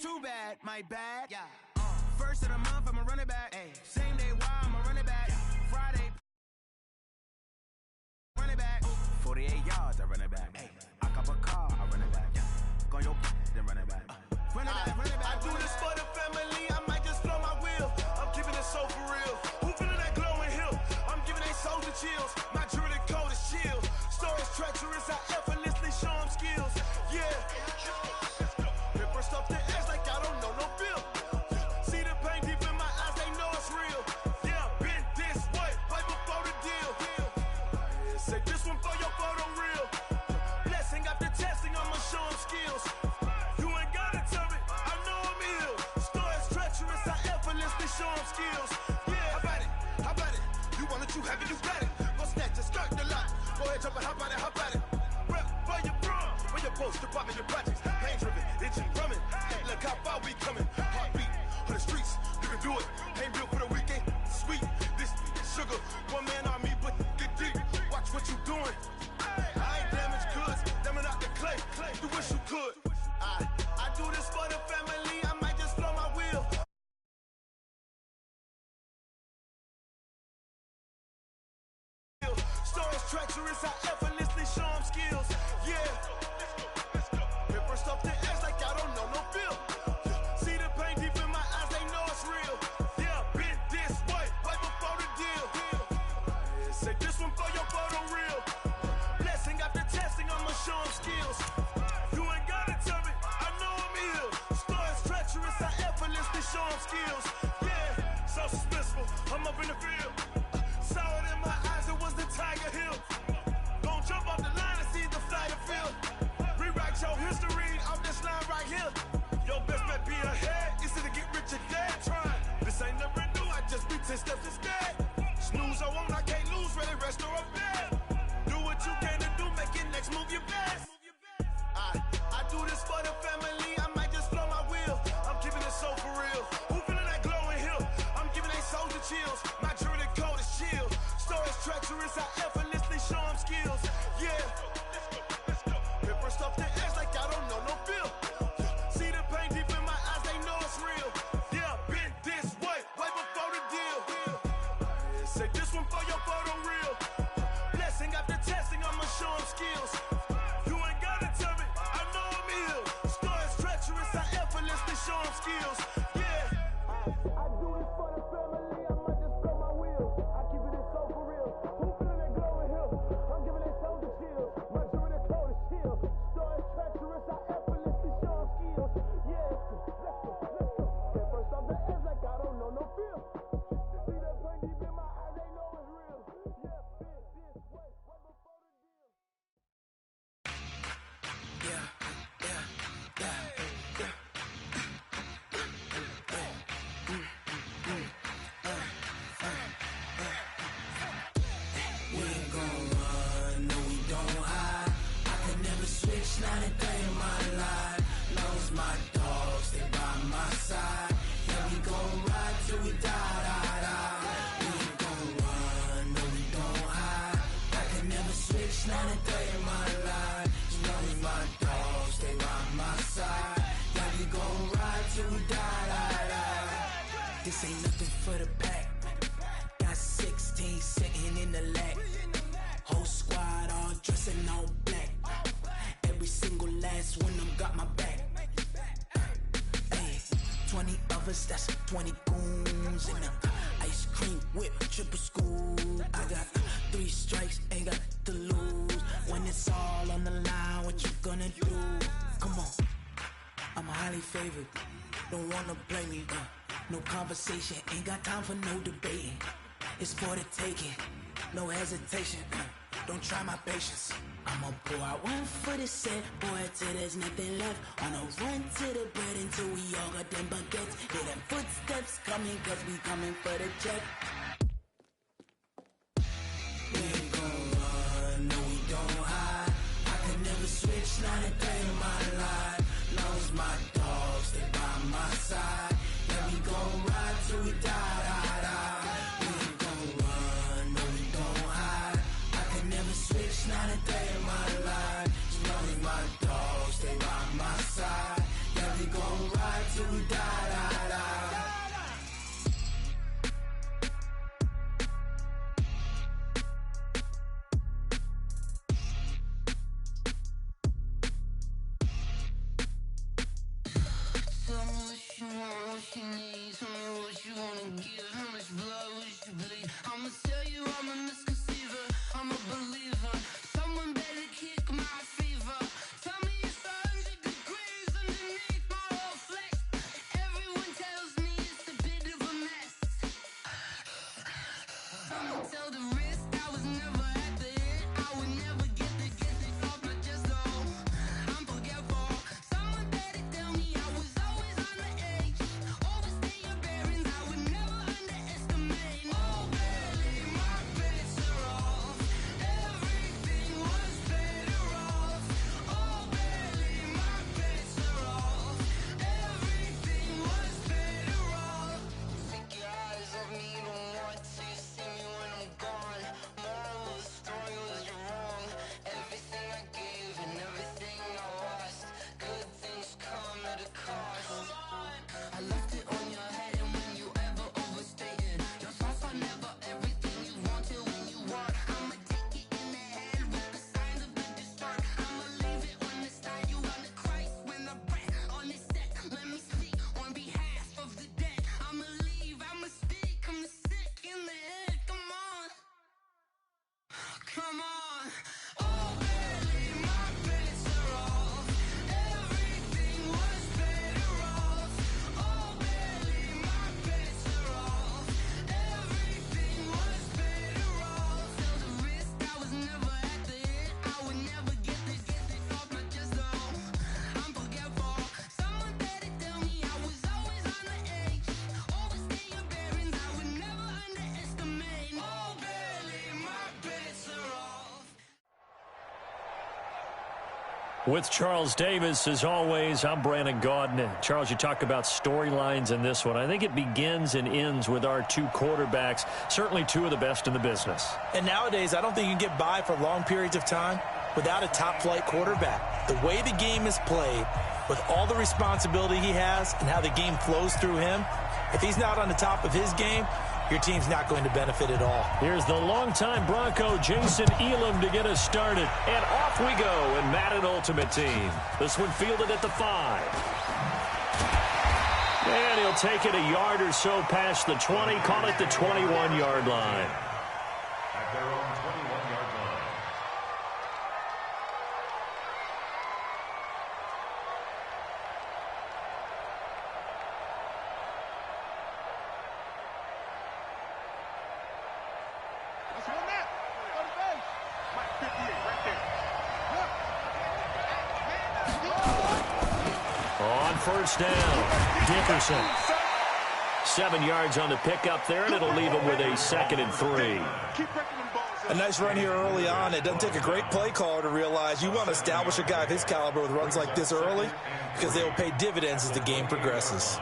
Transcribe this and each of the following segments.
too bad, my bad. Yeah. First of the month, I'ma run it back. Ay. Same day, why I'ma run it back. Friday, run it back. 48 yards, I run it back. Ay. I cop a car, I run it back. Go your then run it back. Run it back, run it back. I do this for the family, I might just blow my wheel. I'm keeping it so for real. Who feeling that glowing hill? I'm giving they souls the chills. My jewelry code is chill. Stories treacherous, I effortlessly show them skills. Yeah. Ripper stuff the edge like I don't know no feel. See the pain deep in my eyes, they know it's real. Yeah, been this way, right before the deal. Say this one for your photo real. Blessing after testing, I'ma show them skills. You ain't gotta tell me, I know I'm ill. Stories treacherous, I effortlessly show them skills. Yeah, how about it? You want it, you have it, you got it. Go snatch it, skirt the lot. Go ahead, jump it, how about it? Rep where you from? Where you post, department, your projects. Pain driven, itching, drumming. Hey, look how far we coming. Heartbeat on the streets, you can do it. Ain't built for the weekend, sweet. This sugar, one man on me, but get deep. Watch what you doing. I ain't damaged goods, damn out the clay. You wish you could. I do this for the family, I might just blow my wheel. Stories treacherous, I effortlessly show them skills. Yeah. Ripper stuff the edge like I don't know no feel. See the pain deep in my eyes, they know it's real. Yeah, been this way, right before the deal. Say this one for your photo real. Blessing after testing, I'ma show them skills. You ain't gotta tell me, I know I'm ill. Stories treacherous, I effortlessly show them skills. Yeah, so suspenseful, I'm up in the field. Saw it in my eyes, it was the Tiger Hill. Don't jump off the line and see the flight of field. Rewrite your history off this line right here. Your best bet be ahead, easy to get rich or dead. Trying, this ain't never new, I just be 10 steps instead. Snooze or won't, I can't lose, ready, rest or a bed. Do what you can to do, make it next move your best. I do this for the family, I might just blow my wheel. I'm keeping it so for real. Who feeling that glowing hill? I'm giving they souls the chills. My jewelry code is chill. Stories treacherous, I effortlessly show them skills. Yeah. Ripper stuff the edge like I don't know no feel. See the pain deep in my eyes, they know it's real. Yeah, been this way, right before the deal. Say this one for your photo real. Blessing after testing, I'ma show them skills. You ain't gotta tell me, I know I'm ill. Stories treacherous, I effortlessly show them skills. Yeah. I do this for the family, I might just blow my wheel. I keep it so for real. Who feeling that glowing hill? I'm giving they souls the chills. My jewelry code is chill. Stories treacherous, I effortlessly show them skills. Yeah, let's go. Get first off the edge like I don't know no feel. See that pain deep in my eyes, they know it's real. Yeah, been this way, right before the deal. Yeah. We ain't gon' run, no we don't hide. I could never switch, not a day in my life. Long as my dogs, they by my side. Yeah, we gon' ride till we die. We ain't gon' run, no we don't hide. I could never switch, not a day in my life. As long as my dogs, they by my side. Yeah, we gon' ride till we die. This ain't nothing for the pack. Got 16 sitting in the lag. Whole squad all dressing all black. Every single last one of them got my back. Ay, 20 of us, that's 20 goons in them. Ice cream whip, triple school. I got 3 strikes, ain't got to lose. When it's all on the line, what you gonna do? Come on, I'm highly favored. Don't wanna blame me, no conversation, ain't got time for no debating. It's for the taking, no hesitation. Don't try my patience. I'ma pour out one for the set, boy, till there's nothing left. On a run to the bread until we all got them baguettes. Hear them footsteps coming, cause we coming for the check. We ain't gon' run, no we don't hide. I could never switch, not a day in my life. Long as my dogs, they by my side. Yeah, we gon' ride till we die. We ain't gon' run, no we don't hide. I could never switch, not a day in my life. As long as my dogs, they by my side. Yeah, we gon' ride till want, what you need. Tell me what you wanna give. How much blood would you bleed? I'ma tell you I'm a misconceiver. I'm a believer. Someone better kick my fever. Tell me it's 100 degrees underneath my whole flesh. Everyone tells me it's a bit of a mess. I'ma tell the risk I was never at the end. I would never get it off my chest though. I'm forgetful. Someone better tell me I was always on the edge. Overstay your bearings, I would never underestimate. Oh baby, my bets are off. Everything was better off. Oh baby, my bets are off. Everything was better off. Take your eyes off me, don't want to see me when I'm gone. Moral of the story was you're wrong. Everything I gave and everything I lost. Good things come at a cost. I left it on your head, and when you ever overstay it, your thoughts are never everything you wanted when you want. I'ma take it in the head with the signs of the distort. I'ma leave it on the side. You on the Christ when the breath on the set. Let me speak on behalf of the dead. I'ma leave, I'ma speak. I'm sick in the head. Come on, come on. Oh baby, my bets are off. Everything was better off. Oh baby, my bets are off. Everything was better off. Tell the risk I was never at the end. I would never get it off my chest though. I'm forgetful. Someone better tell me I was always on the edge. Overstay your bearings, I would never underestimate. Oh baby, my bets are off. With Charles Davis, as always, I'm Brandon Gaudin. Charles, you talk about storylines in this one. I think it begins and ends with our two quarterbacks, certainly two of the best in the business. And nowadays, I don't think you can get by for long periods of time without a top-flight quarterback. The way the game is played, with all the responsibility he has and how the game flows through him, if he's not on the top of his game, your team's not going to benefit at all. Here's the longtime Bronco, Jason Elam, to get us started. And off we go in Madden Ultimate Team. This one fielded at the 5. And he'll take it a yard or so past the 20, call it the 21-yard line. At their own 21-yard line. Let's run that. Go to base. Mike 58 right there. On first down, Dickerson. 7 yards on the pickup there, and it'll leave him with a 2nd and 3. Keep breaking them balls. A nice run here early on. It doesn't take a great play caller to realize you want to establish a guy of his caliber with runs like this early because they will pay dividends as the game progresses.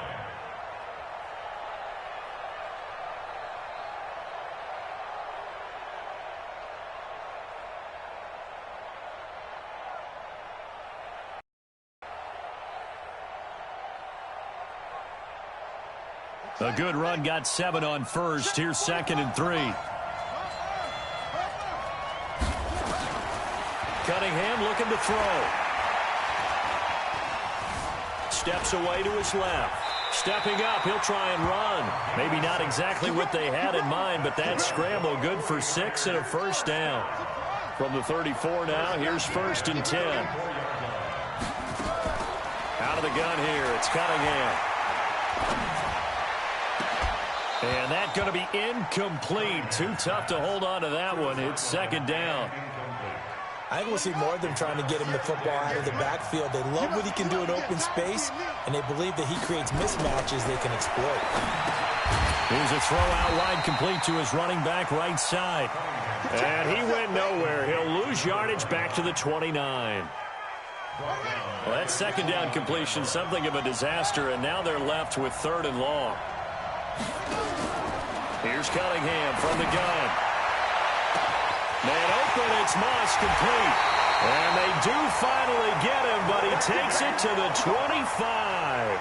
A good run, got 7 on first. Here's 2nd and 3. Cunningham looking to throw. Steps away to his left. Stepping up, he'll try and run. Maybe not exactly what they had in mind, but that scramble good for 6 and a first down. From the 34 now, here's 1st and 10. Out of the gun here, it's Cunningham. And that's going to be incomplete. Too tough to hold on to that one. It's 2nd down. I think we'll see more of them trying to get him the football out of the backfield. They love what he can do in open space, and they believe that he creates mismatches they can exploit. Here's a throw out wide, complete to his running back right side. And he went nowhere. He'll lose yardage back to the 29. Well, that 2nd down completion, something of a disaster, and now they're left with 3rd and long. Here's Cunningham from the gun. Man open, it's Moss, complete. And they do finally get him, but he takes it to the 25.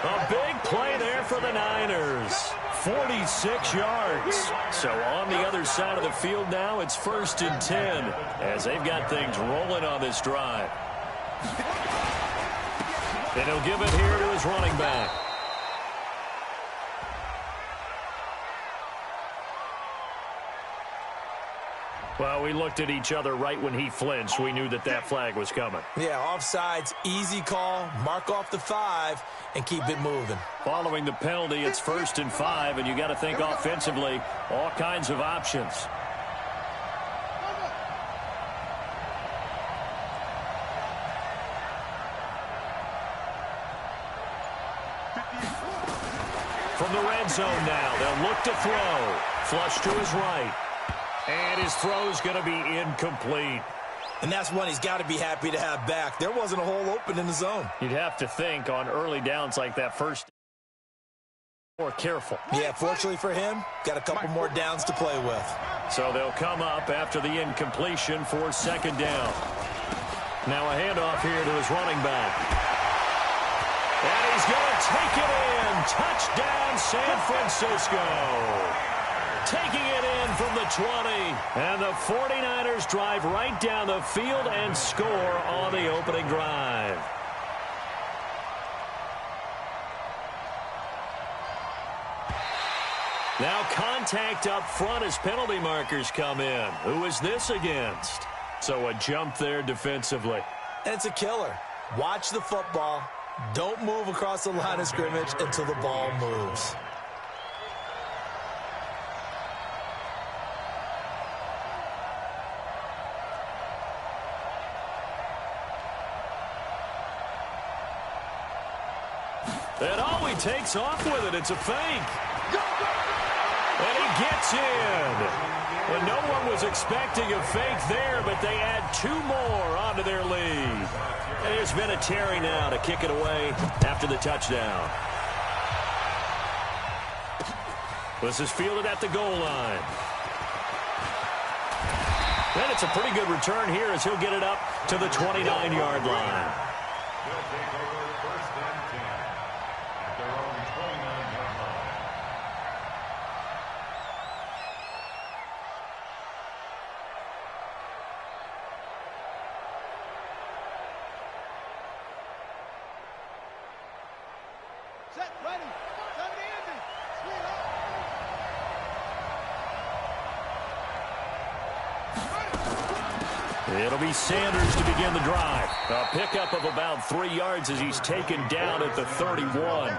A big play there for the Niners. 46 yards. So on the other side of the field now, it's 1st and 10 as they've got things rolling on this drive. And he'll give it here to his running back. Well, we looked at each other right when he flinched. We knew that that flag was coming. Yeah, offsides, easy call, mark off the 5, and keep it moving. Following the penalty, it's 1st and 5, and you got to think offensively, all kinds of options. From the red zone now, they'll look to throw. Flush to his right. And his throw's going to be incomplete. And that's one he's got to be happy to have back. There wasn't a hole open in the zone. You'd have to think on early downs like that first, more careful. Yeah, fortunately for him, got a couple more downs to play with. So they'll come up after the incompletion for 2nd down. Now a handoff here to his running back. And he's going to take it in. Touchdown, San Francisco. Taking it in from the 20. And the 49ers drive right down the field and score on the opening drive. Now contact up front as penalty markers come in. Who is this against? So a jump there defensively. And it's a killer. Watch the football. Don't move across the line of scrimmage until the ball moves. And oh, he takes off with it. It's a fake. And he gets in. And no one was expecting a fake there, but they add 2 more onto their lead. And there's been a Terry now to kick it away after the touchdown. This is fielded at the goal line. And it's a pretty good return here as he'll get it up to the 29-yard line. They'll take over 1st and 10 at their own 29-yard line. Set, ready. 70 Andy. Sweet up. It'll be Sanders to begin the drive. A pickup of about 3 yards as he's taken down at the 31. Well,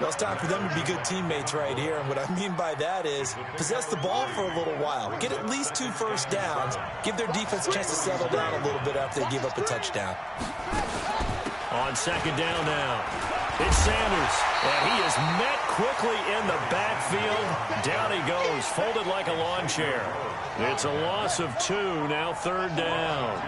it's time for them to be good teammates right here. And what I mean by that is possess the ball for a little while. Get at least 2 first downs. Give their defense a chance to settle down a little bit after they give up a touchdown. On 2nd down now, it's Sanders. And he is met quickly in the backfield. Down he goes, folded like a lawn chair. It's a loss of 2, now 3rd down.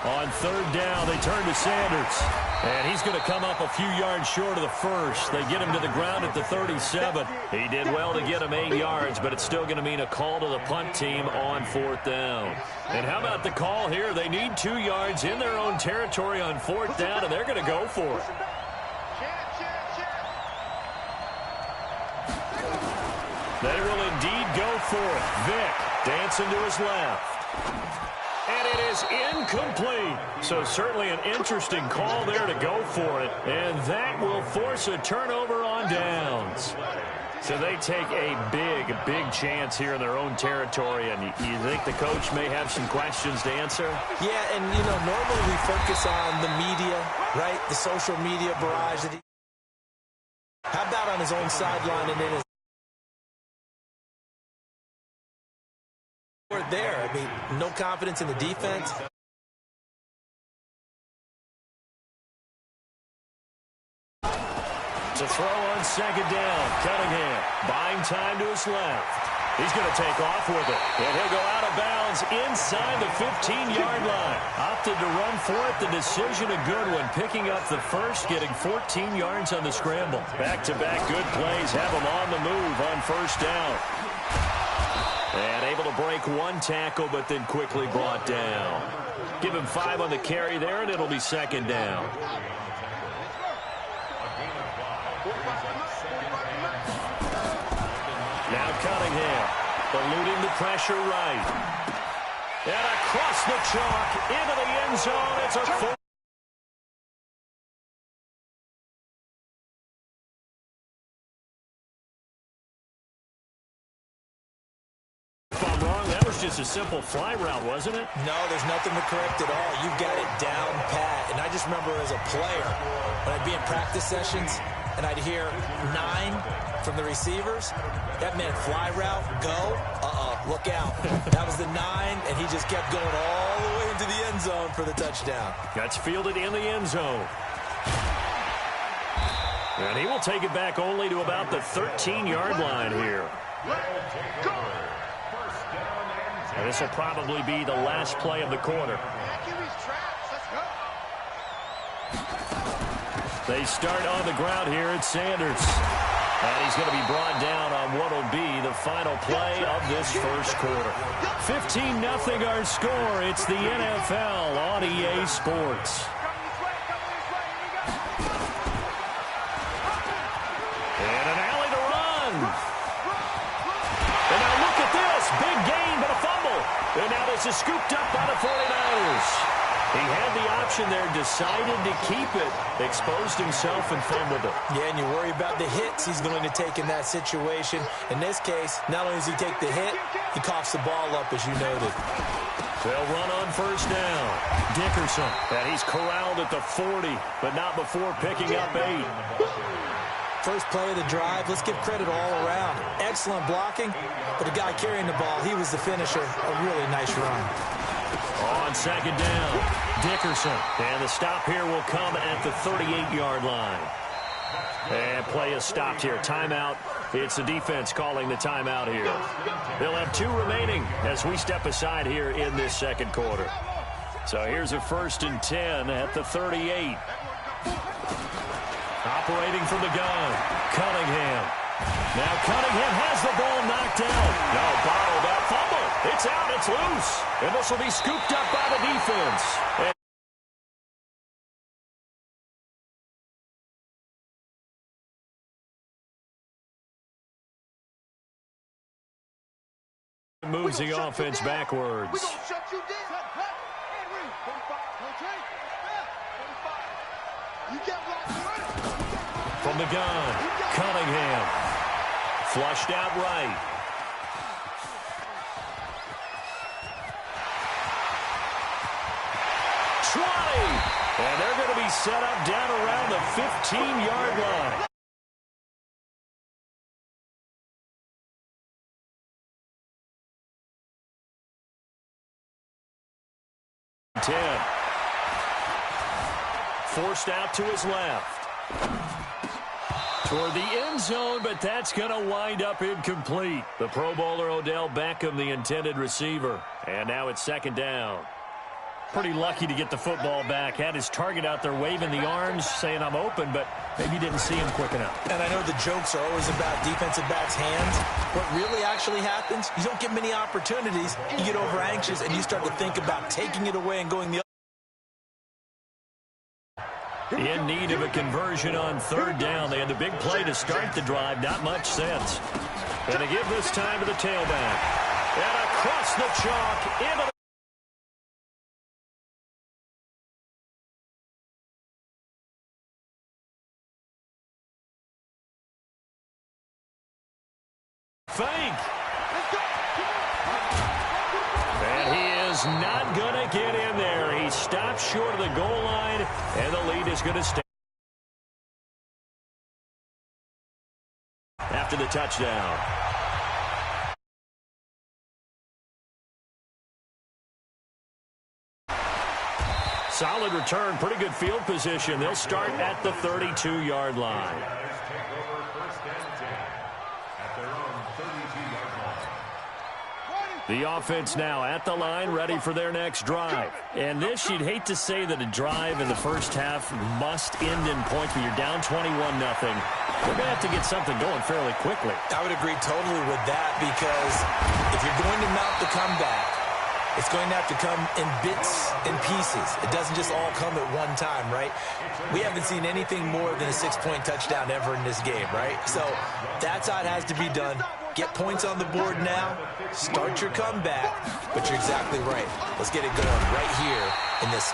On 3rd down, they turn to Sanders. And he's going to come up a few yards short of the first. They get him to the ground at the 37. He did well to get him 8 yards, but it's still going to mean a call to the punt team on 4th down. And how about the call here? They need 2 yards in their own territory on 4th down, and they're going to go for it. They will indeed go for it. Vick dancing to his left. And it is incomplete. So certainly an interesting call there to go for it. And that will force a turnover on downs. So they take a big chance here in their own territory. And you think the coach may have some questions to answer? Yeah, and, you know, normally we focus on the media, right? The social media barrage. How about on his own sideline and in his there? I mean, no confidence in the defense. To throw on 2nd down, Cunningham buying time to his left. He's going to take off with it, and he'll go out of bounds inside the 15-yard line. Opted to run for it. The decision a good one, picking up the first, getting 14 yards on the scramble. Back-to-back good plays have him on the move on 1st down. And able to break 1 tackle, but then quickly brought down. Give him 5 on the carry there, and it'll be 2nd down. Now Cunningham, eluding the pressure right. And across the chalk, into the end zone. It's a simple fly route, wasn't it? No, there's nothing to correct at all. You've got it down pat. And I just remember as a player, when I'd be in practice sessions and I'd hear 9 from the receivers, that meant fly route, go, look out. That was the 9, and he just kept going all the way into the end zone for the touchdown. That's fielded in the end zone. And he will take it back only to about the 13-yard line here. And this will probably be the last play of the quarter. They start on the ground here at Sanders. And he's going to be brought down on what will be the final play of this first quarter. 15-0 our score. It's the NFL on EA Sports. And an alley to run. And now look at this. Big gain, but a fumble. And now this is scooped up by the 49ers. He had the option there, decided to keep it, exposed himself and fumbled it. Yeah, and you worry about the hits he's going to take in that situation. In this case, not only does he take the hit, he coughs the ball up, as you noted. They'll run on first down. Dickerson, and he's corralled at the 40, but not before picking up 8. First play of the drive, let's give credit all around. Excellent blocking, but the guy carrying the ball, he was the finisher. A really nice run. On second down, Dickerson. And the stop here will come at the 38-yard line. And play is stopped here. Timeout. It's the defense calling the timeout here. They'll have 2 remaining as we step aside here in this second quarter. So here's a 1st and 10 at the 38. Operating from the gun, Cunningham. Now Cunningham has the ball knocked out. No, bottled up, fumble. It's out, it's loose. And this will be scooped up by the defense. And moves the offense backwards. From the gun, Cunningham. Flushed out right. And they're going to be set up down around the 15-yard line. Forced out to his left. Toward the end zone, but that's going to wind up incomplete. The Pro Bowler Odell Beckham, the intended receiver. And now it's second down. Pretty lucky to get the football back. Had his target out there waving the arms, saying I'm open, but maybe didn't see him quick enough. And I know the jokes are always about defensive backs' hands. What really actually happens, you don't get many opportunities. You get over anxious, and you start to think about taking it away and going the other. In need of a conversion on third down. They had the big play to start the drive. Not much sense. And to give this time to the tailback. And across the chalk into the fake. And he is not going to get in there. He stops short of the goal line, and the lead is going to stay. After the touchdown. Solid return, pretty good field position. They'll start at the 32-yard line. The offense now at the line, ready for their next drive. And this, you'd hate to say that a drive in the first half must end in points, but you're down 21-0. They're going to have to get something going fairly quickly. I would agree totally with that, because if you're going to mount the comeback, it's going to have to come in bits and pieces. It doesn't just all come at one time, right? We haven't seen anything more than a 6-point touchdown ever in this game, right? So that's how it has to be done. Get points on the board now, start your comeback, but you're exactly right. Let's get it going right here in this.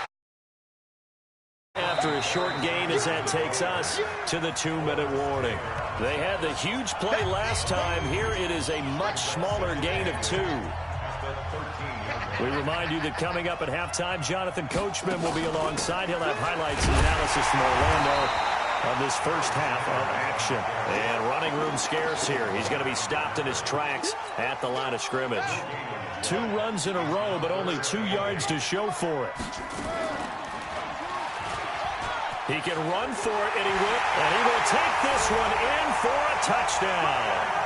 After a short gain as that takes us to the 2-minute warning. They had the huge play last time. Here it is a much smaller gain of 2. We remind you that coming up at halftime, Jonathan Coachman will be alongside. He'll have highlights and analysis from Orlando of this first half of action. And running room scarce here. He's going to be stopped in his tracks at the line of scrimmage. 2 runs in a row, but only 2 yards to show for it. He can run for it, and he will take this one in for a touchdown.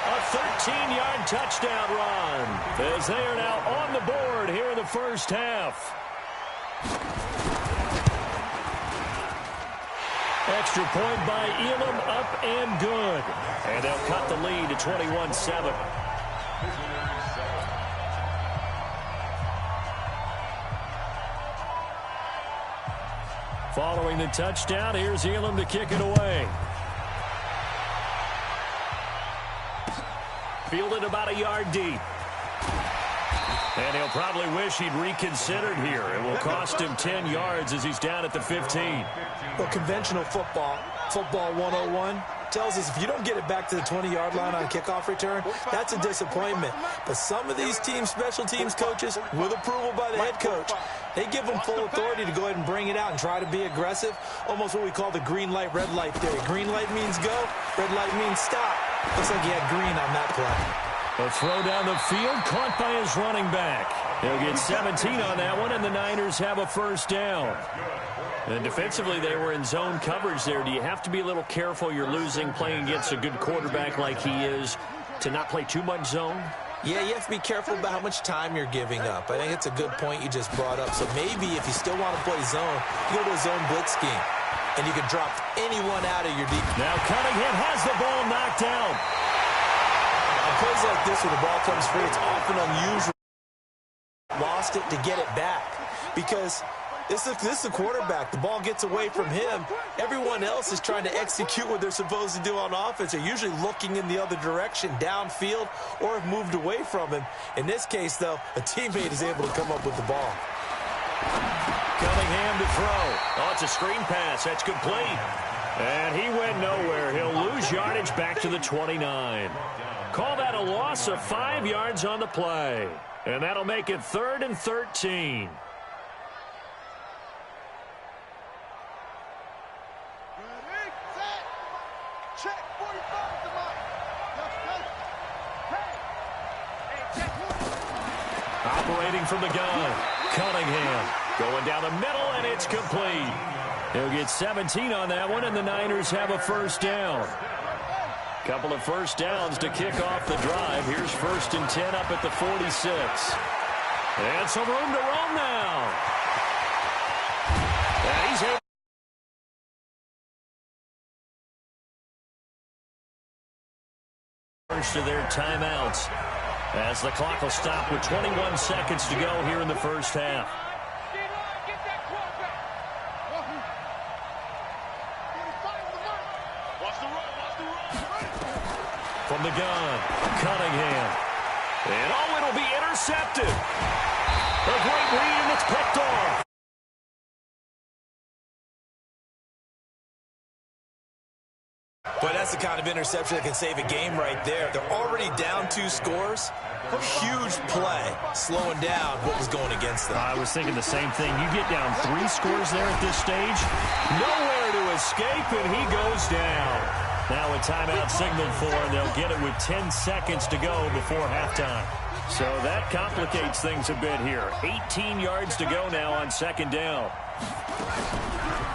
A 13-yard touchdown run as they are now on the board here in the first half. Extra point by Elam, up and good. And they'll cut the lead to 21-7. Following the touchdown, here's Elam to kick it away. Fielded about a yard deep. And he'll probably wish he'd reconsidered here. It will cost him 10 yards as he's down at the 15. Well, conventional football 101, tells us if you don't get it back to the 20-yard line on kickoff return, that's a disappointment. But some of these special teams coaches, with approval by the head coach, they give them full authority to go ahead and bring it out and try to be aggressive. Almost what we call the green light, red light theory. Green light means go, red light means stop. Looks like he had green on that play. A throw down the field, caught by his running back. He'll get 17 on that one, and the Niners have a first down. And defensively, they were in zone coverage there. Do you have to be a little careful? You're losing, playing against a good quarterback like he is, to not play too much zone? Yeah, you have to be careful about how much time you're giving up. I think it's a good point you just brought up. So maybe if you still want to play zone, you go to a zone blitz scheme, and you can drop anyone out of your deep. Now Cunningham has the ball knocked down. On plays like this where the ball comes free, it's often unusual. Lost it to get it back because this is the quarterback. The ball gets away from him. Everyone else is trying to execute what they're supposed to do on offense. They're usually looking in the other direction, downfield, or have moved away from him. In this case, though, a teammate is able to come up with the ball. Cunningham to throw. Oh, it's a screen pass. That's complete. And he went nowhere. He'll lose yardage back to the 29. Call that a loss of 5 yards on the play. And that'll make it 3rd and 13. Operating from the gun, Cunningham going down the middle, and it's complete. He'll get 17 on that one, and the Niners have a first down. Couple of first downs to kick off the drive. Here's 1st and 10 up at the 46. And some room to roam now. And he's able first of their timeouts as the clock will stop with 21 seconds to go here in the first half. From the gun, Cunningham. And oh, it'll be intercepted. A great read, and it's picked off. But that's the kind of interception that can save a game right there. They're already down 2 scores. Huge play, slowing down what was going against them. I was thinking the same thing. You get down 3 scores there at this stage. Nowhere to escape, and he goes down. Now a timeout signaled for, and they'll get it with 10 seconds to go before halftime. So that complicates things a bit here. 18 yards to go now on 2nd down.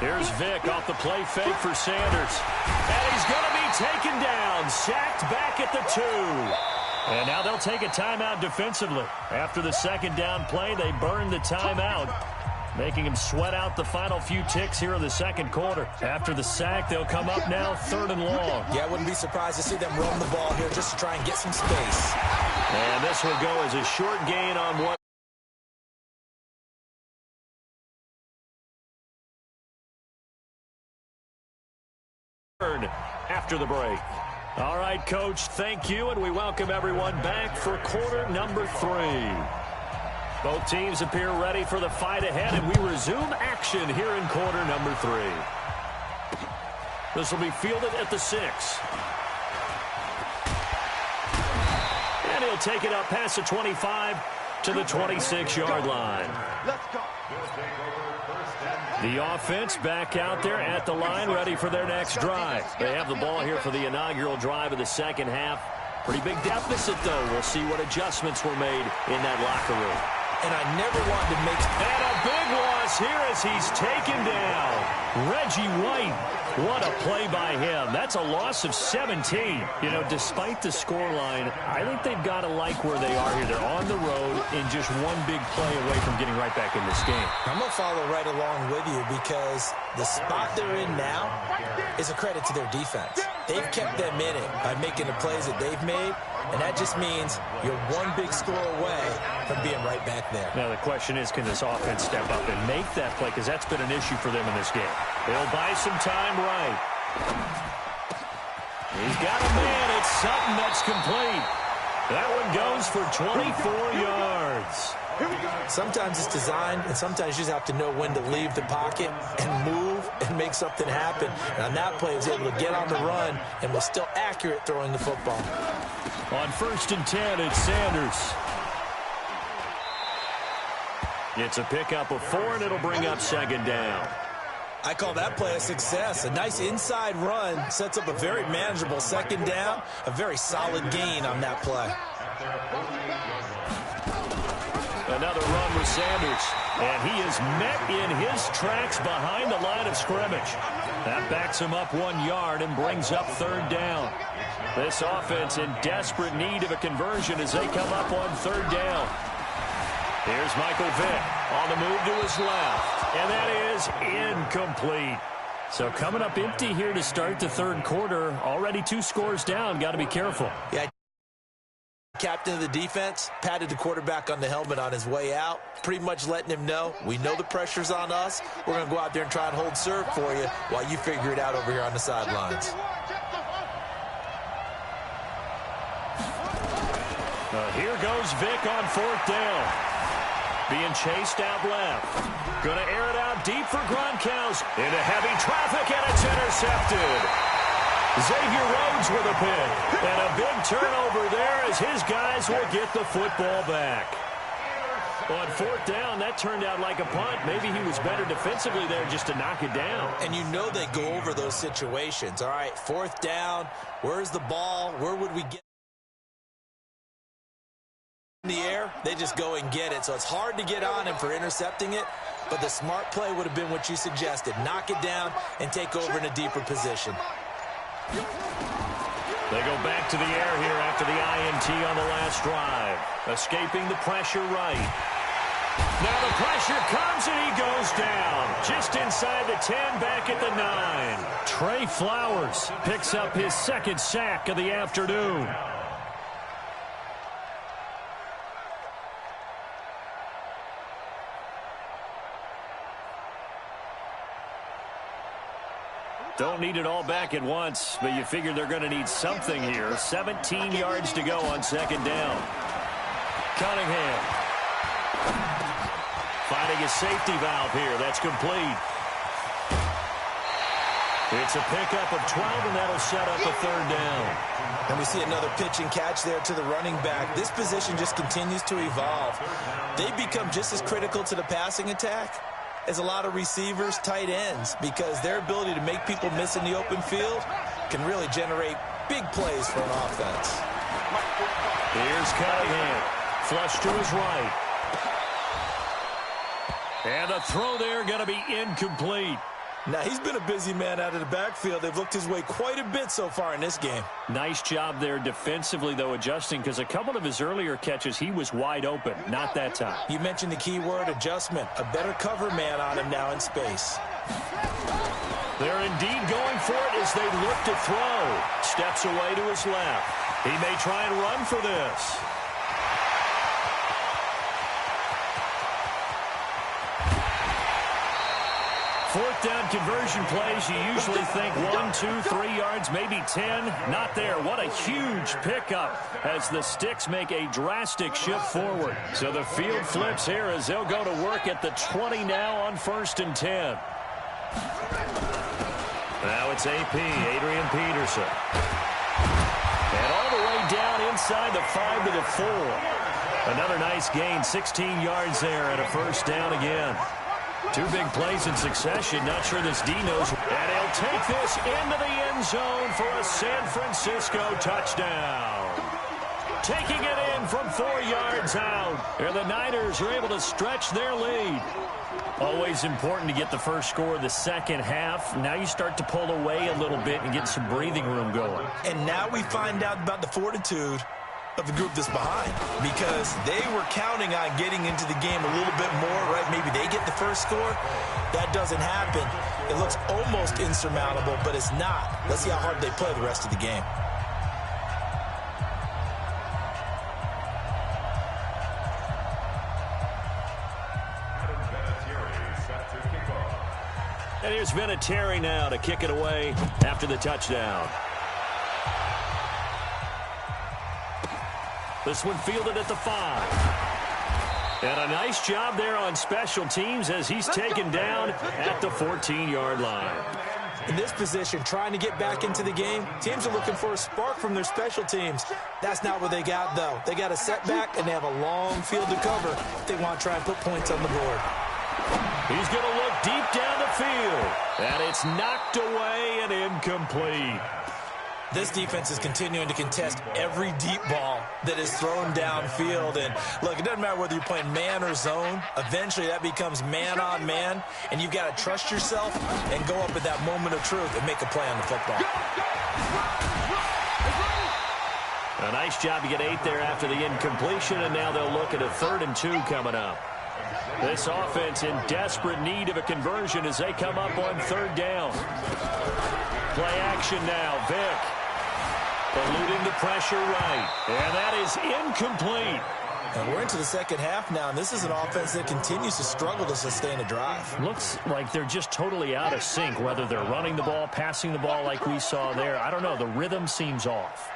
Here's Vick off the play fake for Sanders. And he's going to be taken down, sacked back at the 2. And now they'll take a timeout defensively. After the 2nd down play, they burn the timeout, making him sweat out the final few ticks here in the 2nd quarter. After the sack, they'll come up now 3rd and long. Yeah, I wouldn't be surprised to see them run the ball here just to try and get some space. And this will go as a short gain on 1. After the break. All right, Coach, thank you, and we welcome everyone back for quarter number 3. Both teams appear ready for the fight ahead, and we resume action here in quarter number 3. This will be fielded at the 6. And he'll take it up past the 25 to the 26-yard line. Let's go. The offense back out there at the line, ready for their next drive. They have the ball here for the inaugural drive of the second half. Pretty big deficit, though. We'll see what adjustments were made in that locker room. And I never wanted to make... And a big loss here as he's taken down. Reggie White, what a play by him. That's a loss of 17. You know, despite the scoreline, I think they've got to like where they are here. They're on the road and just one big play away from getting right back in this game. I'm going to follow right along with you because the spot they're in now is a credit to their defense. They've kept them in it by making the plays that they've made, and that just means you're one big score away from being right back there. Now the question is, can this offense step up and make that play? Because that's been an issue for them in this game. They'll buy some time right. He's got a man. It's Sutton that's complete. That one goes for 24 yards. Sometimes it's designed, and sometimes you just have to know when to leave the pocket and move and make something happen. And on that play, he was able to get on the run and was still accurate throwing the football. On 1st and 10, it's Sanders. It's a pickup of 4, and it'll bring up 2nd down. I call that play a success. A nice inside run sets up a very manageable 2nd down, a very solid gain on that play. Another run with Sanders, and he is met in his tracks behind the line of scrimmage. That backs him up 1 yard and brings up 3rd down. This offense in desperate need of a conversion as they come up on 3rd down. Here's Michael Vick on the move to his left, and that is incomplete. So coming up empty here to start the 3rd quarter. Already 2 scores down. Got to be careful. Yeah. Captain of the defense patted the quarterback on the helmet on his way out, pretty much letting him know, we know the pressure's on us. We're going to go out there and try and hold serve for you while you figure it out over here on the sidelines. Here goes Vick on 4th down. Being chased out left. Going to air it out deep for Gronkowski. Into heavy traffic, and it's intercepted. Xavier Rhodes with a pick. And a big turnover there as his guys will get the football back. On 4th down, that turned out like a punt. Maybe he was better defensively there just to knock it down. And you know they go over those situations. All right, 4th down. Where's the ball? Where would we get in the air? They just go and get it. So it's hard to get on him for intercepting it. But the smart play would have been what you suggested. Knock it down and take over in a deeper position. They go back to the air here after the INT on the last drive. Escaping the pressure right. Now the pressure comes and he goes down. Just inside the 10, back at the 9. Trey Flowers picks up his 2nd sack of the afternoon. Don't need it all back at once, but you figure they're going to need something here. 17 yards to go on 2nd down. Cunningham finding a safety valve here. That's complete. It's a pickup of 12, and that'll set up a 3rd down. And we see another pitch and catch there to the running back. This position just continues to evolve. They become just as critical to the passing attack as a lot of receivers, tight ends, because their ability to make people miss in the open field can really generate big plays for an offense. Here's Cunningham. Flush to his right. And the throw there going to be incomplete. Now, he's been a busy man out of the backfield. They've looked his way quite a bit so far in this game. Nice job there defensively, though, adjusting, because a couple of his earlier catches, he was wide open. Not that time. You mentioned the key word, adjustment. A better cover man on him now in space. They're indeed going for it as they look to throw. Steps away to his left. He may try and run for this. Fourth down conversion plays, you usually think 1, 2, 3 yards, maybe 10. Not there. What a huge pickup as the Sticks make a drastic shift forward. So the field flips here as they'll go to work at the 20 now on 1st and 10. Now it's AP, Adrian Peterson. And all the way down inside the 5 to the 4. Another nice gain, 16 yards there and a first down again. Two big plays in succession. Not sure this D knows. And he'll take this into the end zone for a San Francisco touchdown. Taking it in from 4 yards out. And the Niners are able to stretch their lead. Always important to get the first score of the second half. Now you start to pull away a little bit and get some breathing room going. And now we find out about the fortitude of the group that's behind, because they were counting on getting into the game a little bit more, right? Maybe they get the first score. That doesn't happen. It looks almost insurmountable, but it's not. Let's see how hard they play the rest of the game. And here's Vinatieri now to kick it away after the touchdown. This one fielded at the 5. And a nice job there on special teams as he's taken down at the 14-yard line. In this position, trying to get back into the game, teams are looking for a spark from their special teams. That's not what they got, though. They got a setback, and they have a long field to cover if they want to try and put points on the board. He's going to look deep down the field. And it's knocked away and incomplete. This defense is continuing to contest every deep ball that is thrown downfield. And, look, it doesn't matter whether you're playing man or zone. Eventually, that becomes man-on-man, and you've got to trust yourself and go up at that moment of truth and make a play on the football. A nice job to get 8 there after the incompletion, and now they'll look at a 3rd and 2 coming up. This offense in desperate need of a conversion as they come up on 3rd down. Play action now, Vick. Eluding the pressure right. And that is incomplete. And we're into the second half now, and this is an offense that continues to struggle to sustain a drive. Looks like they're just totally out of sync, whether they're running the ball, passing the ball like we saw there. I don't know. The rhythm seems off.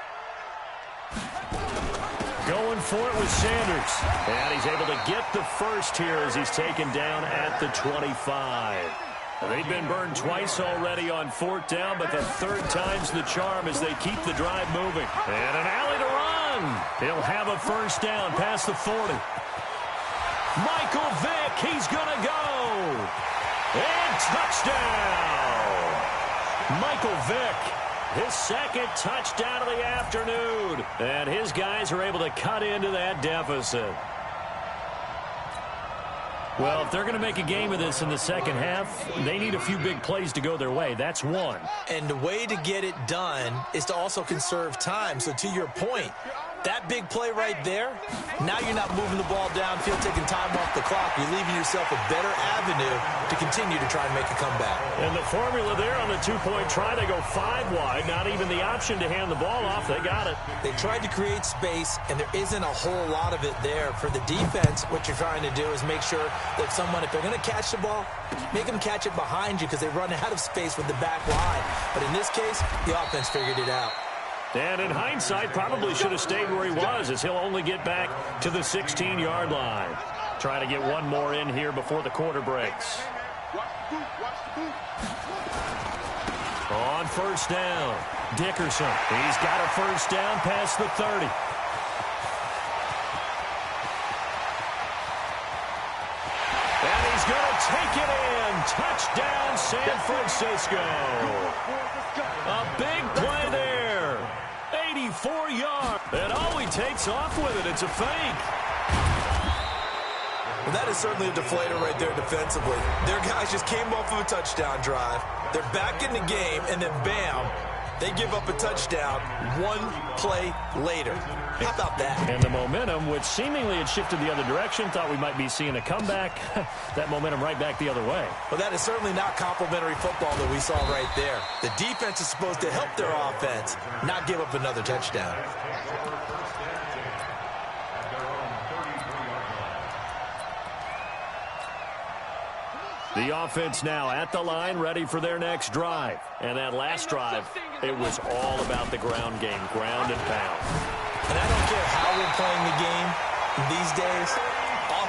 Going for it with Sanders. And he's able to get the first here as he's taken down at the 25. They've been burned twice already on 4th down, but the 3rd time's the charm as they keep the drive moving. And an alley to run. He'll have a first down past the 40. Michael Vick, he's going to go. And touchdown. Michael Vick, his 2nd touchdown of the afternoon. And his guys are able to cut into that deficit. Well, if they're going to make a game of this in the second half, they need a few big plays to go their way. That's one. And the way to get it done is to also conserve time. So to your point, that big play right there, now you're not moving the ball downfield, taking time off the clock. You're leaving yourself a better avenue to continue to try and make a comeback. And the formula there on the 2-point try, they go 5 wide. Not even the option to hand the ball off. They got it. They tried to create space, and there isn't a whole lot of it there. For the defense, what you're trying to do is make sure that someone, if they're going to catch the ball, make them catch it behind you because they run out of space with the back line. But in this case, the offense figured it out. And in hindsight, probably should have stayed where he was as he'll only get back to the 16-yard line. Trying to get one more in here before the quarter breaks. On 1st down, Dickerson. He's got a first down past the 30. And he's going to take it in. Touchdown, San Francisco. A big play there. 84 yards. And all he takes off with it, it's a fake. Well, that is certainly a deflator right there defensively. Their guys just came off of a touchdown drive. They're back in the game, and then bam, they give up a touchdown one play later. How about that? And the momentum, which seemingly had shifted the other direction, thought we might be seeing a comeback. That momentum right back the other way. Well, that is certainly not complimentary football that we saw right there. The defense is supposed to help their offense, not give up another touchdown. The offense now at the line, ready for their next drive. And that last drive, it was all about the ground game, ground and pound. And I don't care how we're playing the game these days,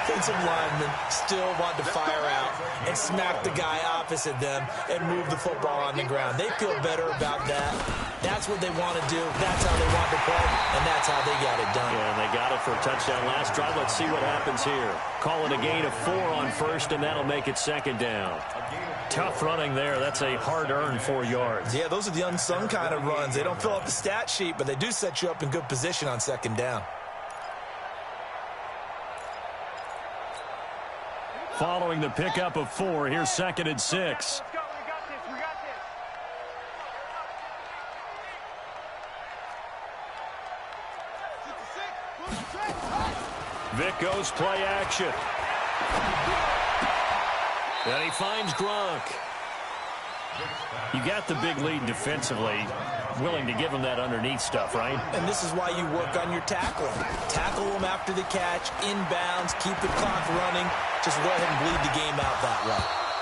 offensive linemen still want to fire out and smack the guy opposite them and move the football on the ground. They feel better about that That's what they want to do. That's how they want to play, and that's how they got it done. Yeah, and they got it for a touchdown last drive. Let's see what happens here. Call it a gain of 4 on first, and that'll make it second down. Tough running there. That's a hard-earned 4 yards. Yeah, those are the unsung kind of runs. They don't fill up the stat sheet, but they do set you up in good position on second down. Following the pickup of 4, here's 2nd and 6. Vic goes play action. And he finds Gronk. You got the big lead defensively. Willing to give him that underneath stuff, right? And this is why you work on your tackling. Tackle them after the catch, inbounds, keep the clock running. Just go ahead and bleed the game out that way.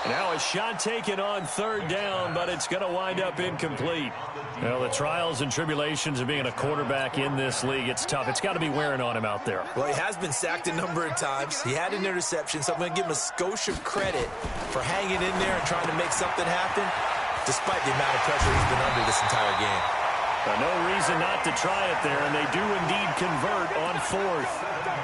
Now a shot taken on 3rd down, but it's going to wind up incomplete. Well, the trials and tribulations of being a quarterback in this league, it's tough. It's got to be wearing on him out there. Well, he has been sacked a number of times. He had an interception, so I'm going to give him a skosh of credit for hanging in there and trying to make something happen, despite the amount of pressure he's been under this entire game. No reason not to try it there, and they do indeed convert on 4th.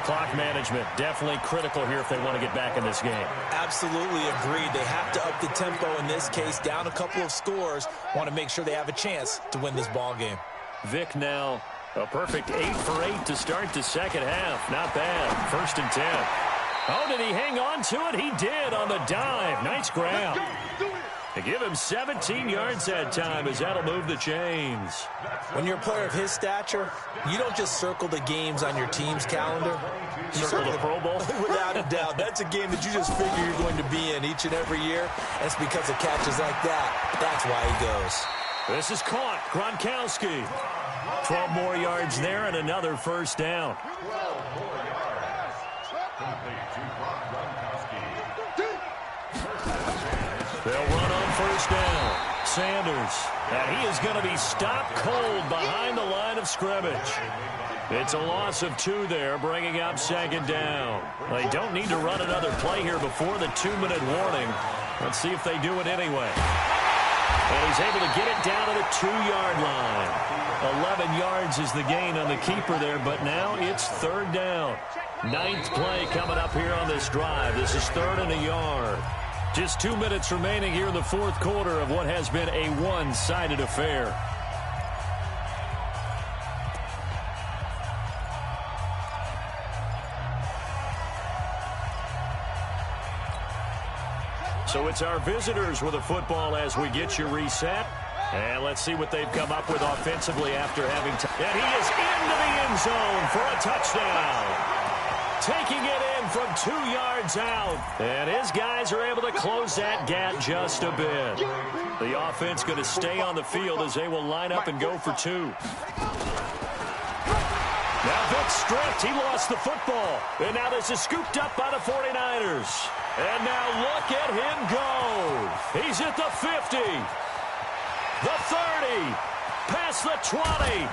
Clock management definitely critical here if they want to get back in this game. Absolutely agreed. They have to up the tempo in this case, down a couple of scores. Want to make sure they have a chance to win this ball game. Vic now a perfect 8 for 8 to start the second half. Not bad. 1st and 10. Oh, did he hang on to it? He did on the dive. Nice grab. They give him 17 yards that time as that'll move the chains. When you're a player of his stature, you don't just circle the games on your team's calendar. You circle the Pro Bowl? Without a doubt. That's a game that you just figure you're going to be in each and every year. And it's because of catches like that. That's why he goes. This is caught. Gronkowski. 12 more yards there and another 1st down. 12 more yards. Complete to Gronkowski. They'll run on 1st down. Sanders. And he is going to be stopped cold behind the line of scrimmage. It's a loss of 2 there, bringing up 2nd down. They don't need to run another play here before the 2-minute warning. Let's see if they do it anyway. And he's able to get it down to the 2-yard line. 11 yards is the gain on the keeper there, but now it's 3rd down. 9th play coming up here on this drive. This is 3rd and a yard. Just 2 minutes remaining here in the 4th quarter of what has been a one-sided affair. So it's our visitors with a football as we get you reset. And let's see what they've come up with offensively after having and he is into the end zone for a touchdown. Taking it in from 2 yards out. And his guys are able to close that gap just a bit. The offense going to stay on the field as they will line up and go for 2. Now Vic stripped. He lost the football. And now this is scooped up by the 49ers. And now look at him go. He's at the 50. The 30. Past the 20.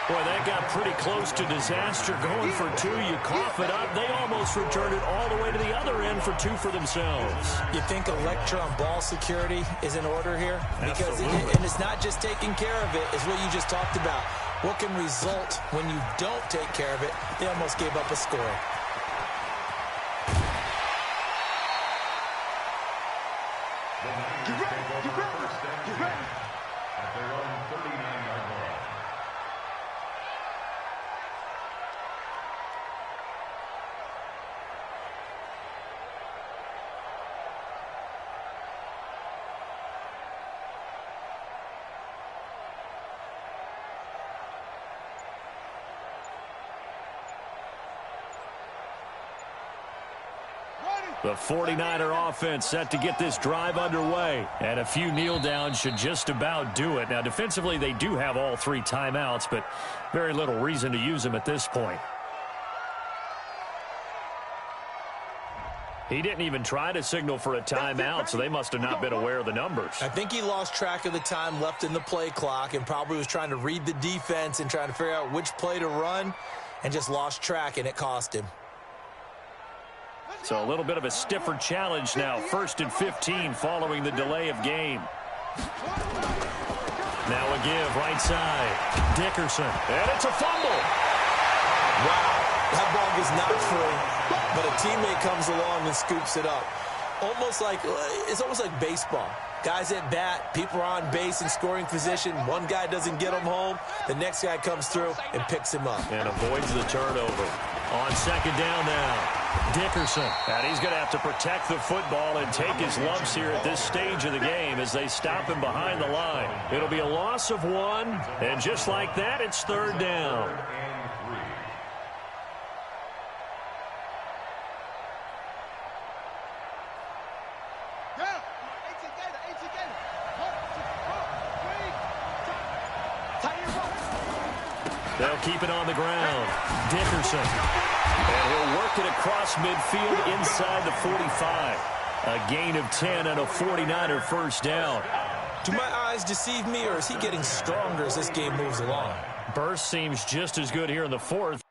Boy, that got pretty close to disaster going for 2. You cough it up. They almost returned it all the way to the other end for 2 for themselves. You think electron ball security is in order here? Because and it's not just taking care of it. It's what you just talked about. What can result when you don't take care of it? They almost gave up a score. At their own 39-yard line. The 49er offense set to get this drive underway. And a few kneel downs should just about do it. Now, defensively, they do have all 3 timeouts, but very little reason to use them at this point. He didn't even try to signal for a timeout, so they must have not been aware of the numbers. I think he lost track of the time left in the play clock and probably was trying to read the defense and trying to figure out which play to run and just lost track, and it cost him. So a little bit of a stiffer challenge now. 1st and 15 following the delay of game. Now a give right side. Dickerson. And it's a fumble. Wow. That ball gets knocked free, but a teammate comes along and scoops it up. It's almost like baseball. Guys at bat, people are on base in scoring position. One guy doesn't get him home. The next guy comes through and picks him up. And avoids the turnover. On second down now, Dickerson. And he's going to have to protect the football and take his lumps here at this stage of the game as they stop him behind the line. It'll be a loss of 1, and just like that, it's third down. They'll keep it on the ground. Dickerson. And he'll work it across midfield inside the 45. A gain of 10 and a 49er first down. Do my eyes deceive me, or is he getting stronger as this game moves along? Burst seems just as good here in the fourth.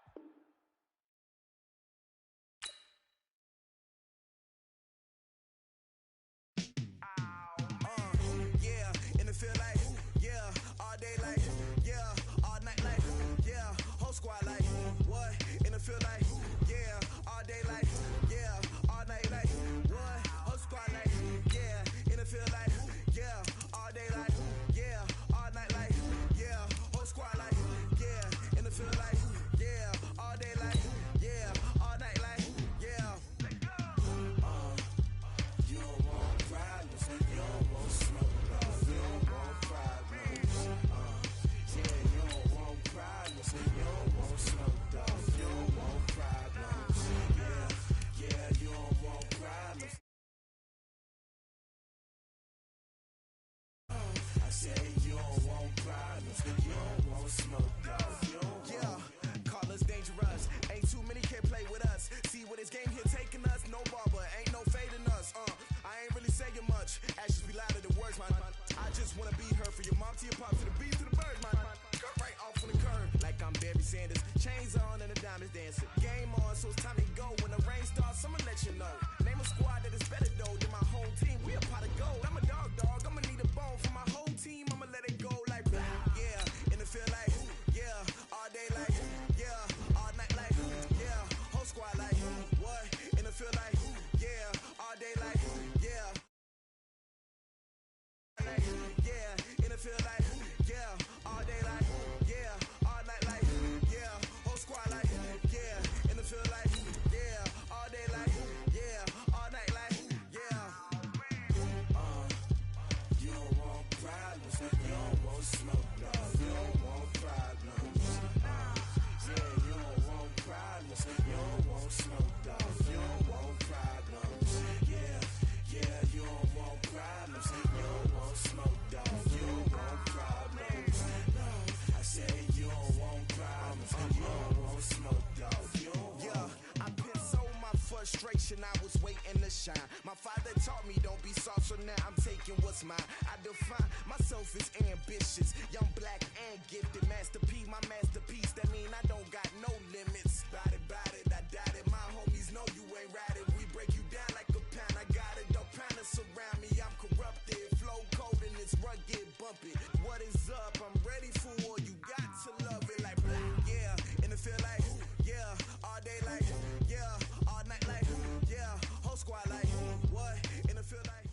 I was waiting to shine. My father taught me don't be soft, so now I'm taking what's mine. I define myself as ambitious, young, black, and gifted. Master P, my masterpiece. That mean I don't got no limits. Bout it, I doubt it. My homies know you ain't ratted. We break you down like a pound. I got it, don't panic surround me. I'm corrupted, flow cold and it's rugged, bumpy. What is up? I'm ready for war. You got to love it like black, yeah. And it feel like, yeah, all day like, yeah, all night like, yeah, whole squad like, what? And it feel like.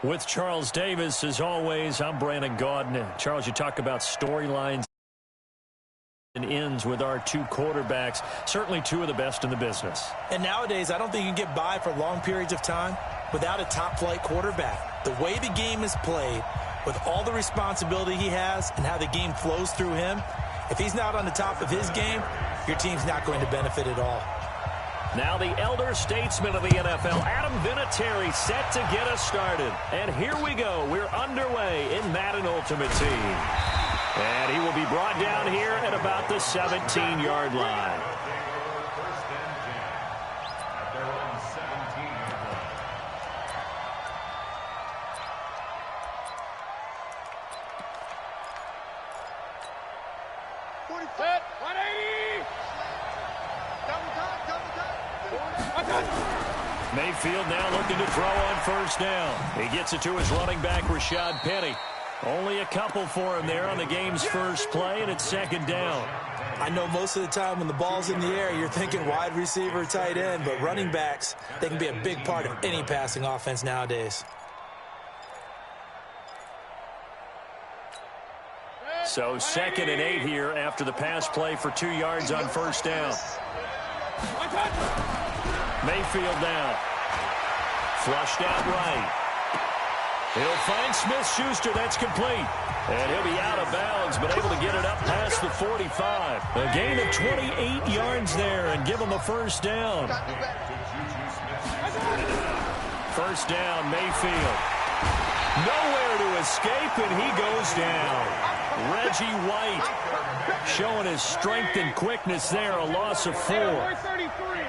With Charles Davis, as always, I'm Brandon Gaudin. Charles, you talk about storylines and ends with our two quarterbacks, certainly two of the best in the business. And nowadays, I don't think you can get by for long periods of time without a top-flight quarterback. The way the game is played, with all the responsibility he has and how the game flows through him, if he's not on the top of his game, your team's not going to benefit at all. Now the elder statesman of the NFL, Adam Vinatieri, set to get us started. And here we go. We're underway in Madden Ultimate Team. And he will be brought down here at about the 17-yard line. First and 10 at their own 17-yard line. Set, 180! Double time. Mayfield now looking to throw on first down. He gets it to his running back, Rashad Penny. Only a couple for him there on the game's first play, and it's second down. I know most of the time when the ball's in the air, you're thinking wide receiver, tight end, but running backs, they can be a big part of any passing offense nowadays. So 2nd and 8 here after the pass play for 2 yards on first down. Mayfield now. Flushed out right. He'll find Smith-Schuster. That's complete. And he'll be out of bounds, but able to get it up past the 45. A gain of 28 yards there and give him a first down. First down, Mayfield. Nowhere to escape, and he goes down. Reggie White showing his strength and quickness there, a loss of 4.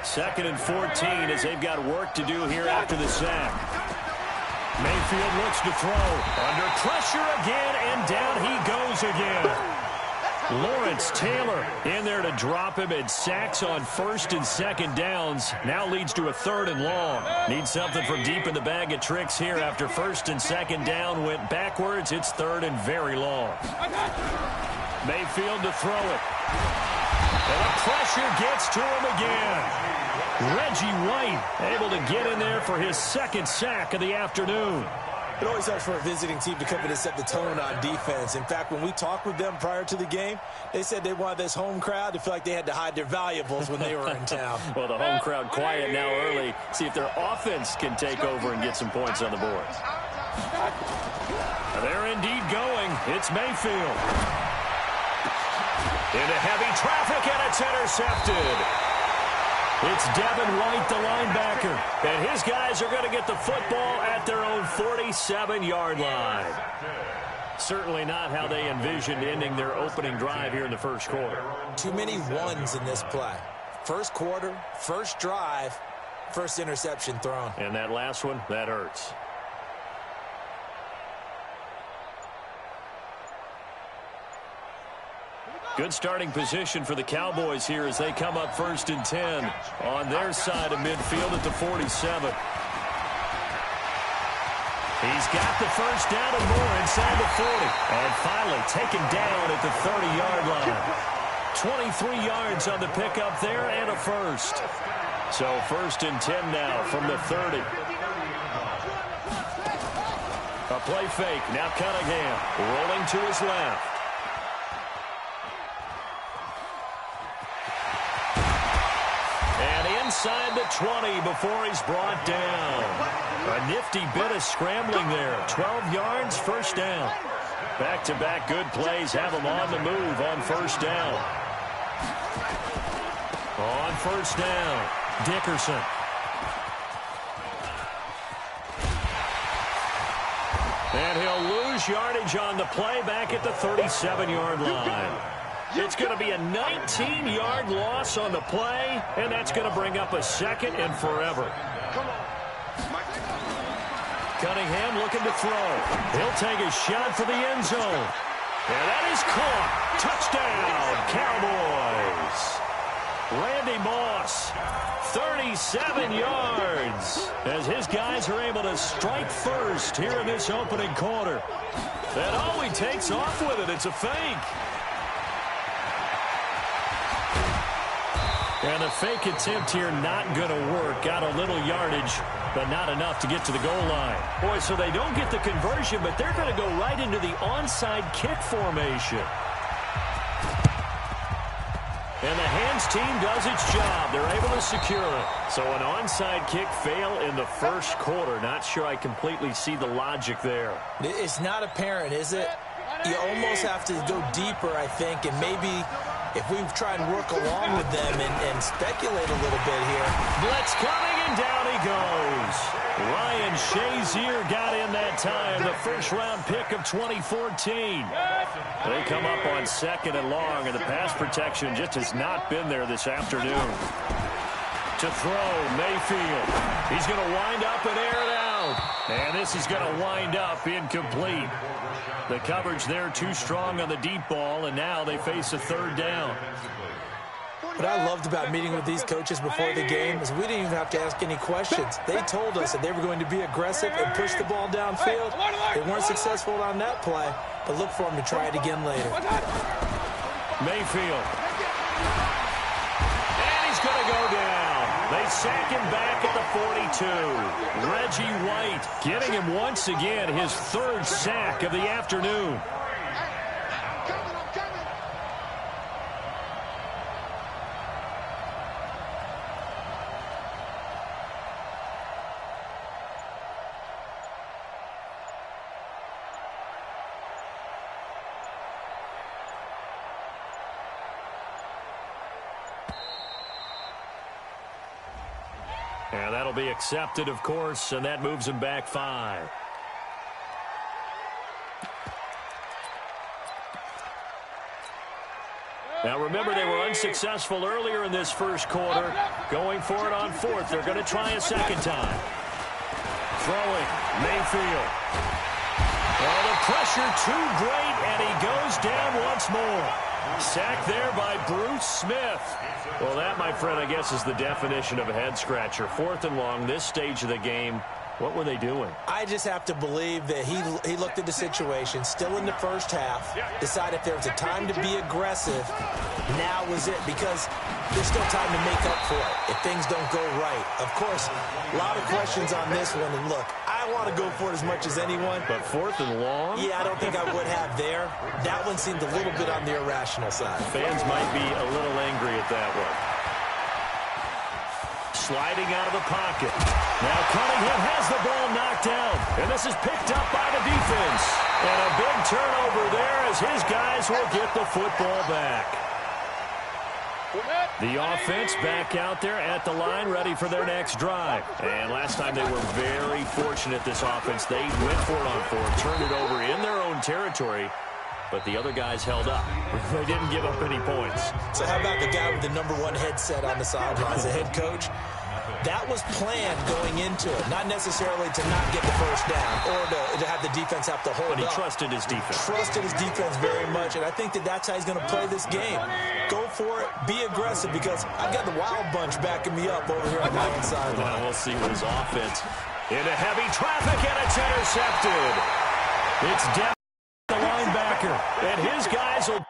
2nd and 14 as they've got work to do here after the sack. Mayfield looks to throw. Under pressure again, and down he goes again. Lawrence Taylor in there to drop him, and sacks on 1st and 2nd downs. Now leads to a 3rd and long. Needs something from deep in the bag of tricks here after 1st and 2nd down went backwards. It's 3rd and very long. Mayfield to throw it. And the pressure gets to him again. Reggie White able to get in there for his 2nd sack of the afternoon. It always helps for a visiting team to come in and set the tone on defense. In fact, when we talked with them prior to the game, they said they wanted this home crowd to feel like they had to hide their valuables when they were in town. Well, the home crowd quiet now early. See if their offense can take over and get some points on the board. They're indeed going. It's Mayfield. Into heavy traffic, and it's intercepted. It's Devin White, the linebacker. And his guys are going to get the football at their own 47-yard line. Certainly not how they envisioned ending their opening drive here in the first quarter. Too many ones in this play. First quarter, first drive, first interception thrown. And that last one, that hurts. Good starting position for the Cowboys here as they come up 1st and 10 on their side of midfield at the 47. He's got the first down and more inside the 40. And finally taken down at the 30-yard line. 23 yards on the pickup there and a first. So 1st and 10 now from the 30. A play fake. Now Cunningham rolling to his left. Inside the 20 before he's brought down. A nifty bit of scrambling there. 12 yards, first down. Back-to-back good plays have him on the move on first down. On first down, Dickerson. And he'll lose yardage on the play back at the 37-yard line. It's going to be a 19-yard loss on the play, and that's going to bring up a 2nd and forever. Cunningham looking to throw. He'll take a shot for the end zone. And that is caught. Touchdown, Cowboys. Randy Moss, 37 yards, as his guys are able to strike first here in this opening quarter. And oh, he takes off with it. It's a fake. And the fake attempt here not going to work. Got a little yardage, but not enough to get to the goal line. Boy, so they don't get the conversion, but they're going to go right into the onside kick formation. And the hands team does its job. They're able to secure it. So an onside kick fail in the first quarter. Not sure I completely see the logic there. It's not apparent, is it? You almost have to go deeper, I think, and maybe if we try and work along with them and speculate a little bit here. Blitz coming, and down he goes. Ryan Shazier got in that time, the first-round pick of 2014. They come up on 2nd and long, and the pass protection just has not been there this afternoon. To throw, Mayfield. He's going to wind up and air it out. And this is going to wind up incomplete. The coverage there too strong on the deep ball, and now they face a 3rd down. What I loved about meeting with these coaches before the game is we didn't even have to ask any questions. They told us that they were going to be aggressive and push the ball downfield. They weren't successful on that play, but look for them to try it again later. Mayfield. And he's going to go down. They sack him back at the 42. Reggie White getting him once again his third sack of the afternoon. And that'll be accepted, of course, and that moves him back 5. Now, remember, they were unsuccessful earlier in this first quarter. Going for it on 4th. They're going to try a second time. Throwing, Mayfield. Oh, the pressure too great, and he goes down once more. Sacked there by Bruce Smith. Well, that, my friend, I guess is the definition of a head-scratcher. 4th and long, this stage of the game. What were they doing? I just have to believe that he looked at the situation, still in the first half, decided if there was a time to be aggressive, now was it, because there's still time to make up for it if things don't go right. Of course, a lot of questions on this one, and look, I want to go for it as much as anyone. But 4th and long? Yeah, I don't think I would have there. That one seemed a little bit on the irrational side. Fans might be a little angry at that one. Sliding out of the pocket. Now Cunningham has the ball knocked down. And this is picked up by the defense. And a big turnover there as his guys will get the football back. The offense back out there at the line, ready for their next drive. And last time they were very fortunate, this offense. They went for it on 4th, turned it over in their own territory. But the other guys held up. They didn't give up any points. So how about the guy with the #1 headset on the sidelines, the head coach? That was planned going into it, not necessarily to not get the first down or to have the defense have to hold up. But he trusted his defense. Trusted his defense very much, and I think that's how he's going to play this game. Go for it, be aggressive, because I've got the Wild Bunch backing me up over here on my own sideline. Now we'll see what his offense. Into heavy traffic, and it's intercepted. It's down the linebacker, and his guys will...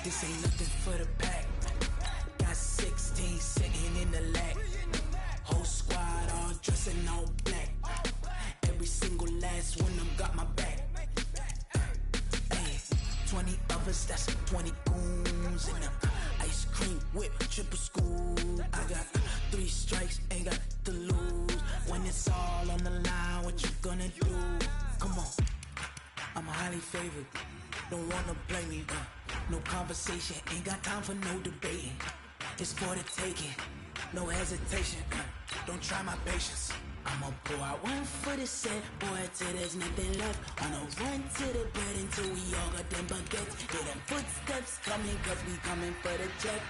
This ain't nothing for the pack. Got 16 sitting in the lag. Whole squad all dressing all black. Every single last one of them got my back. Hey, 20 of us, that's 20 goons in them. Ice cream whip, triple scoop. I got 3 strikes, ain't got to lose. When it's all on the line, what you gonna do? Come on, I'm highly favored. Don't wanna play me, no conversation, ain't got time for no debating. It's for the taking, no hesitation, don't try my patience. I'ma pour out one for the set, boy, till there's nothing left. On a run to the bread until we all got them baguettes. Hear them footsteps coming, cause we coming for the check.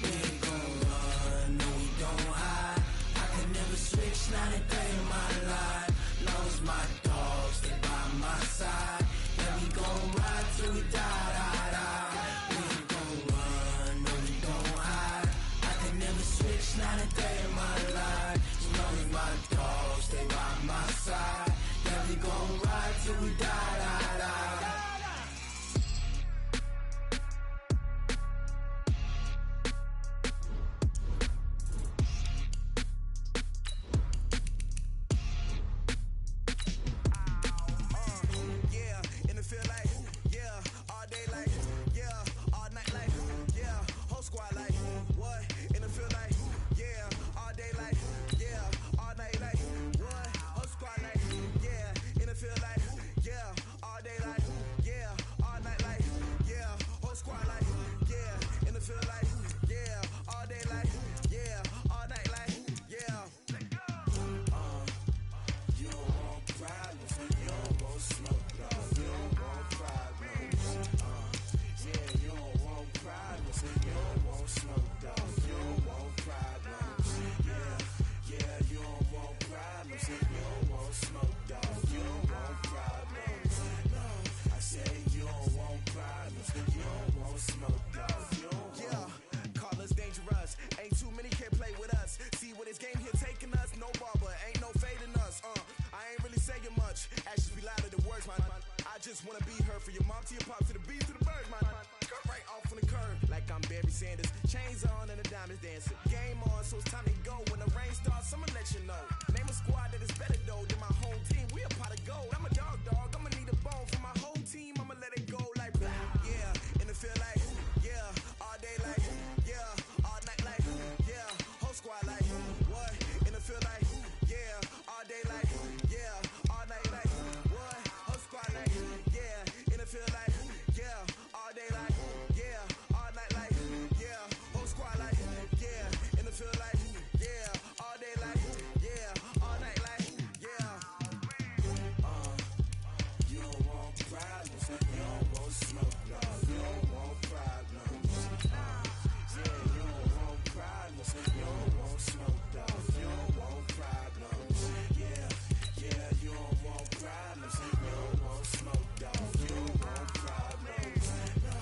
We ain't gon' run, no we don't hide. I can never switch, not a day in my life. Long as my dogs stay by my side. Yeah, we gon' ride till we die, die, die. We ain't gon' run, no we don't hide. I can never switch, not a day in my life. As long as my dogs stay by my side. Yeah, we gon' ride till we die, die, die. want smoke, dog. You don't want problems. No, I said you don't want problems. You don't want smoke, dog. You don't want. Call us dangerous. Ain't too many can play with us. See where this game here taking us. No barber, ain't no fading us. I ain't really saying much. Actions be louder than words, man. I just wanna be heard for your mom to your pop to the beat to the birds, man. Cut right off on the curb like I'm Barry Sanders. Chains on and the diamonds dancing. Game on, so it's time to go. When the rain starts, I'ma let you know. Name a squad that is better though than my home team. We a pot of gold. I'm a dog. I'ma need a bone for my whole team. I'ma let it go like blah. Yeah, and it feel like yeah, all day like yeah, all night like yeah, whole squad like what? And it feel like yeah, all day like yeah, all night like what? Whole squad like yeah, and it feel like yeah, all day like yeah, all night like yeah, whole squad like yeah, and it feel like yeah, all day like yeah, all night like yeah. You don't want problems. You don't want smoke, dog. You don't want problems. Yeah, you don't want problems. You don't want smoke, dog. You don't want problems. Yeah, you don't want problems. You don't want smoke, dog. You don't want problems. No,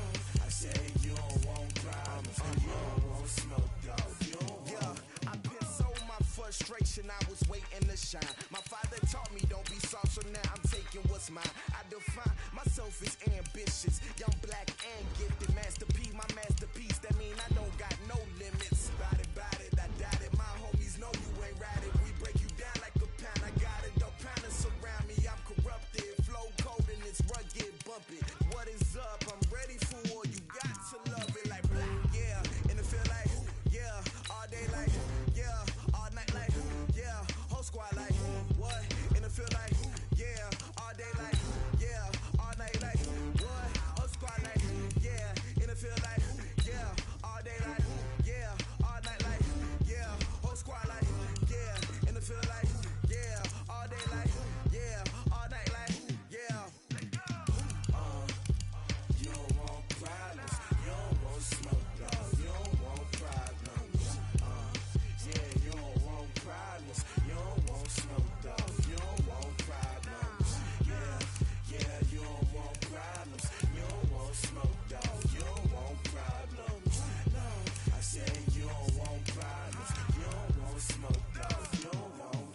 I said you don't want problems. You don't want smoke, dog. You don't want. I been so my frustration, I was waiting to shine. My father taught me don't be soft, so now I'm taking what's mine. I define myself as ambitious, young, black, and gifted. Master P, my masterpiece. That mean I don't got no limits. Bout it, I doubt it. My homies know you ain't ride it. We break you down like a pound. I got it, dog pounders surround me. I'm corrupted, flow cold and it's rugged, bumpy. What is up? I'm ready for war. You got to love it like black, yeah. And it feel like yeah, all day like yeah, all night like yeah, whole squad like what? And it feel like yeah, all day like yeah, all night like what? Whole squad like yeah, and it feel like yeah, all day like yeah, all night like yeah, whole squad like yeah, and it feel like yeah, all day like yeah, all night like yeah. You don't want problems. You don't want smoke, dog. You don't want problems. Yeah, you don't want problems. You don't want smoke, dog. You don't want problems. Yeah, you don't want problems. You don't want smoke, dog. You don't want problems. No, I said you don't want problems. You don't want smoke, dog. You don't want.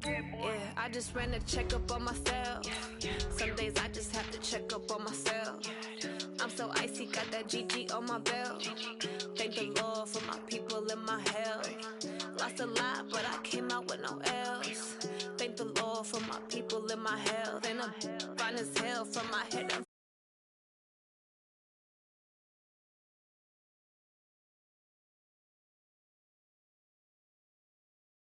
Yeah, I just ran a checkup on myself. Some days I just have to check up on myself. I'm so icy, got that GG on my belt. Thank the Lord for my people and my health. Lost a lot, but I came out with no else. Thank the Lord for my people and my health. And I'm fine as hell from my head up.